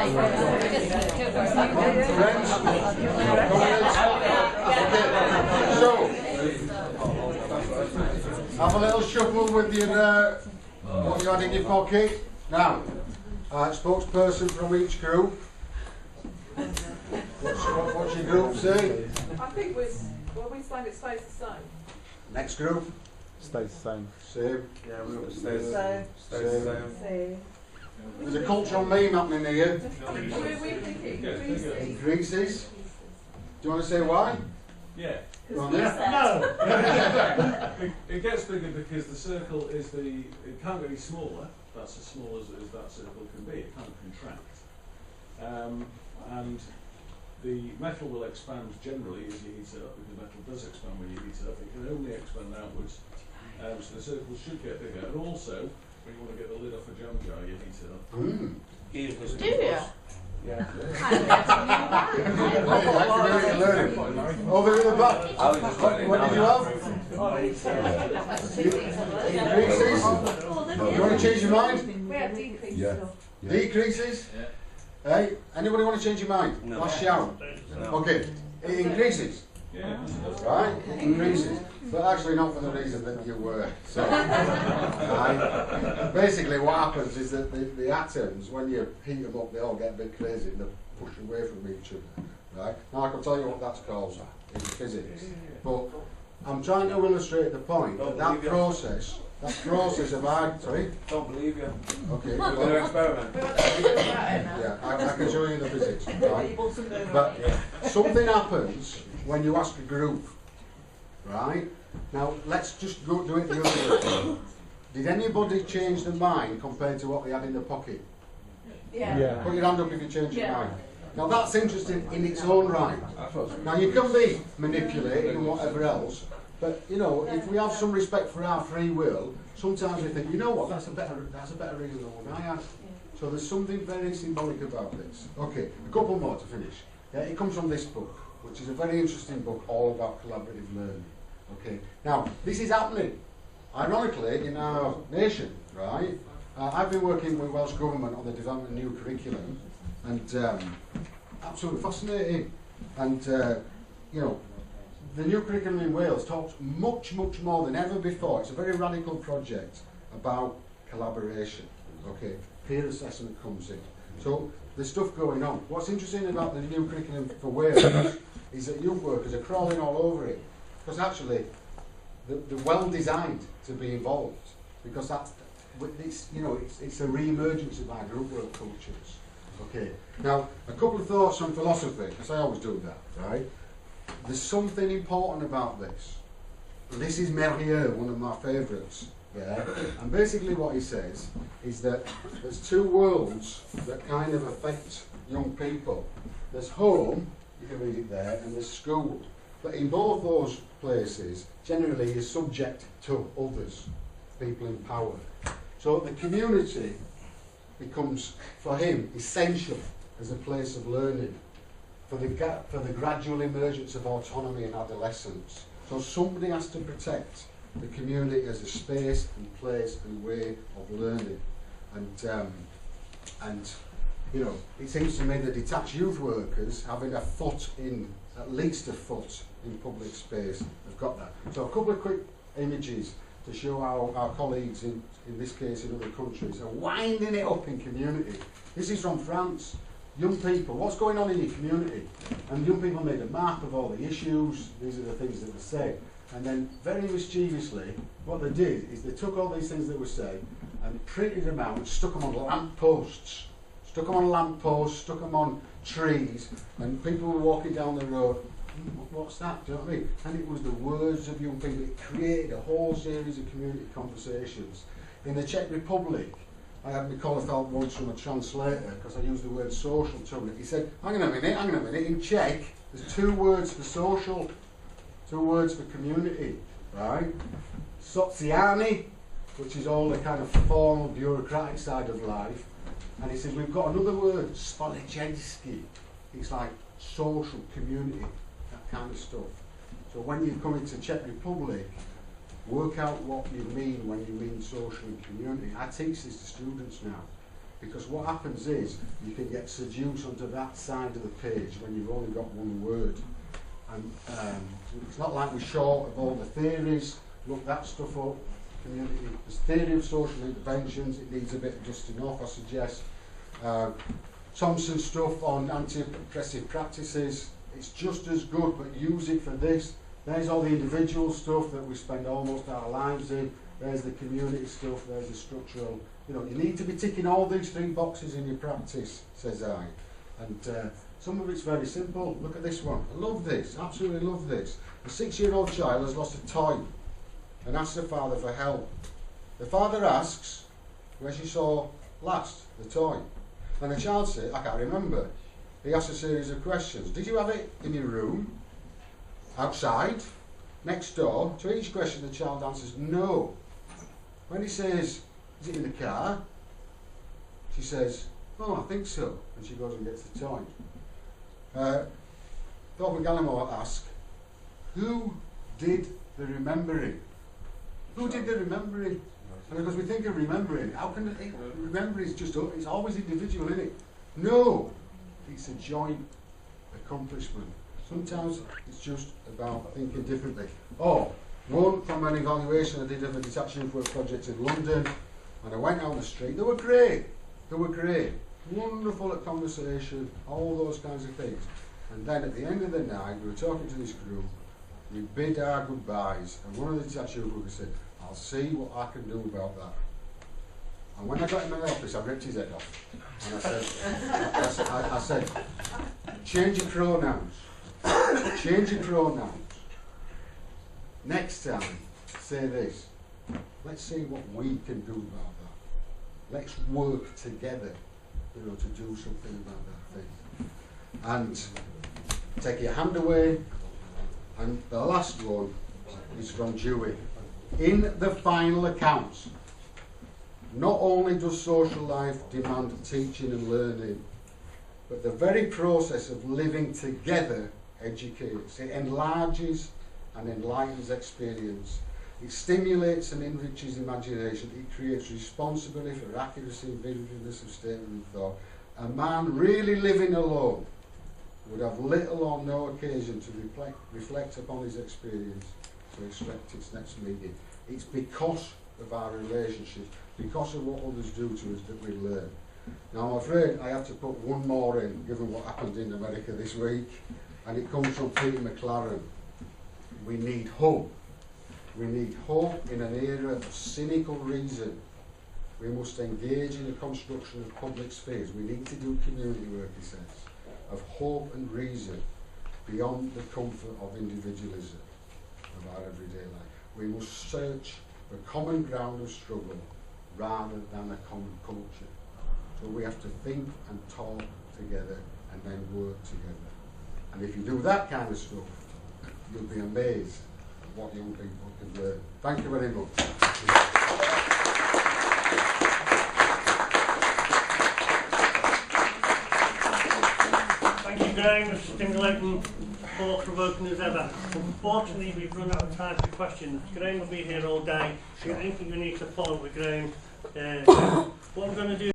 So, have a little shuffle with your what you had in your pocket. Now, spokesperson from each group. What's your group say? I think we're saying it stays the same. Next group? Stays the same. Same. Yeah, we stays the same. There's a cultural meme happening here. Increases. Increases. Do you want to say why? Yeah. Go on then. No! It gets bigger because the circle is it can't get any smaller. That's as small as that circle can be. It can't contract. And the metal will expand generally as you heat it up, because metal does expand when you heat it up. It can only expand outwards. So the circle should get bigger. And also, when you want to get the lid off a jam jar, you heat it up. Do you? Yeah. Over in the back. What did you have? Increases? You want to change your mind? We have decreases. Yeah. Decreases? Yeah. Hey, anybody want to change your mind? No. Last shout. No. Okay, it increases. Yeah. Right? It increases. But actually not for the reason that you were. So, right? Basically what happens is that the atoms, when you heat them up, they all get a bit crazy and they push away from each other. Right? Now I can tell you what that's called in physics. But I'm trying to illustrate the point that that process of sorry? Don't believe you. Okay. We're going to experiment. Yeah, I can show you the physics. Right? But something happens when you ask a group, right? Now let's just go do it the other way. Did anybody change their mind compared to what they had in their pocket? Yeah. Put your hand up if you change your mind. Now that's interesting in its own right. Now you can be manipulated and whatever else, but you know, if we have some respect for our free will, sometimes we think, you know what, that's a better reason than what I had. So there's something very symbolic about this. Okay, a couple more to finish. Yeah, it comes from this book, which is a very interesting book all about collaborative learning. Okay, now this is happening, ironically, in our nation, right? I've been working with Welsh Government on the development of new curriculum, and absolutely fascinating. And you know, the new curriculum in Wales talks much more than ever before. It's a very radical project about collaboration. Okay, peer assessment comes in. So there's stuff going on. What's interesting about the new curriculum for Wales is that young workers are crawling all over it, because actually they're well designed to be involved, because it's a re-emergence of our group work cultures. Okay. Now a couple of thoughts on philosophy, because I always do that, right? There's something important about this. This is Merrieux, one of my favourites. Yeah? And basically what he says is that there's two worlds that kind of affect young people. There's home, you can read it there, and there's school. But in both those places, generally you're subject to others, people in power. So the community becomes, for him, essential as a place of learning, for the gradual emergence of autonomy in adolescence. So somebody has to protect the community as a space and place and way of learning. And you know, it seems to me that detached youth workers having a foot in, at least a foot in public space, have got that. So a couple of quick images to show how our colleagues in this case in other countries are winding it up in community. This is from France. Young people, what's going on in your community? And young people made a map of all the issues. These are the things that were said. And then very mischievously, what they did is they took all these things that were said and printed them out and stuck them on lampposts. Stuck them on lampposts, stuck them on trees, and people were walking down the road. What's that? Do you know what I mean? And it was the words of young people. It created a whole series of community conversations. In the Czech Republic, I had my Kolefeld once from a translator because I used the word social to it. He said, hang on a minute, in Czech, there's two words for social, two words for community, right? Sociální, which is all the kind of formal bureaucratic side of life. And he says, we've got another word, společenský. It's like social, community, that kind of stuff. So when you come into Czech Republic, work out what you mean when you mean social and community. I teach this to students now. because what happens is you can get seduced onto that side of the page when you've only got one word. And it's not like we're short of all the theories. Look that stuff up. Community, there's theory of social interventions. It needs a bit of dusting off, I suggest. Thompson stuff on anti-oppressive practices. It's just as good, but use it for this. There's all the individual stuff that we spend almost our lives in. There's the community stuff. There's the structural. You know, you need to be ticking all these 3 boxes in your practice, says I. And some of it's very simple. Look at this one. I love this. Absolutely love this. A 6-year-old child has lost a toy and asks the father for help. The father asks, where she saw last, the toy. And the child says, I can't remember. He asks a series of questions. Did you have it in your room? Outside? Next door? To each question the child answers, no. When he says, is it in the car? She says, oh, I think so. And she goes and gets the toy. Dr. Gallimore asks, who did the remembering? Who did the remembering? And because we think of remembering, how can it, remembering is just, it's always individual, isn't it? No, it's a joint accomplishment. Sometimes it's just about thinking differently. Oh, one from an evaluation I did of a detached youth work project in London, and I went out on the street. They were great. They were great. Wonderful at conversation, all those kinds of things. And then at the end of the night, we were talking to this group, we bid our goodbyes, and one of the detached youth workers said, I'll see what I can do about that. And when I got him in the office, I ripped his head off. And I said, change your pronouns. Change your pronouns. Next time, say this. Let's see what we can do about that. Let's work together, you know, to do something about that thing. And take your hand away. And the last one is from Dewey. In the final accounts, not only does social life demand teaching and learning, but the very process of living together educates. It enlarges and enlightens experience. It stimulates and enriches imagination. It creates responsibility for accuracy and vividness of statement and thought. A man really living alone would have little or no occasion to reflect upon his experience, to expect its next meeting. It's because of our relationship, because of what others do to us, that we learn. Now I'm afraid I have to put one more in, given what happened in America this week, and it comes from Peter McLaren. We need hope. We need hope in an era of cynical reason. We must engage in the construction of public spheres. We need to do community work, he says, of hope and reason beyond the comfort of individualism of our everyday life. We must search for common ground of struggle rather than a common culture. So we have to think and talk together and then work together. And if you do that kind of stuff, you'll be amazed at what young people can learn. Thank you very much. Thank you, Graeme. As stimulating, thought-provoking as ever. Unfortunately, we've run out of time for questions. Graeme will be here all day. If you have anything you need to follow with Graeme, what we're going to do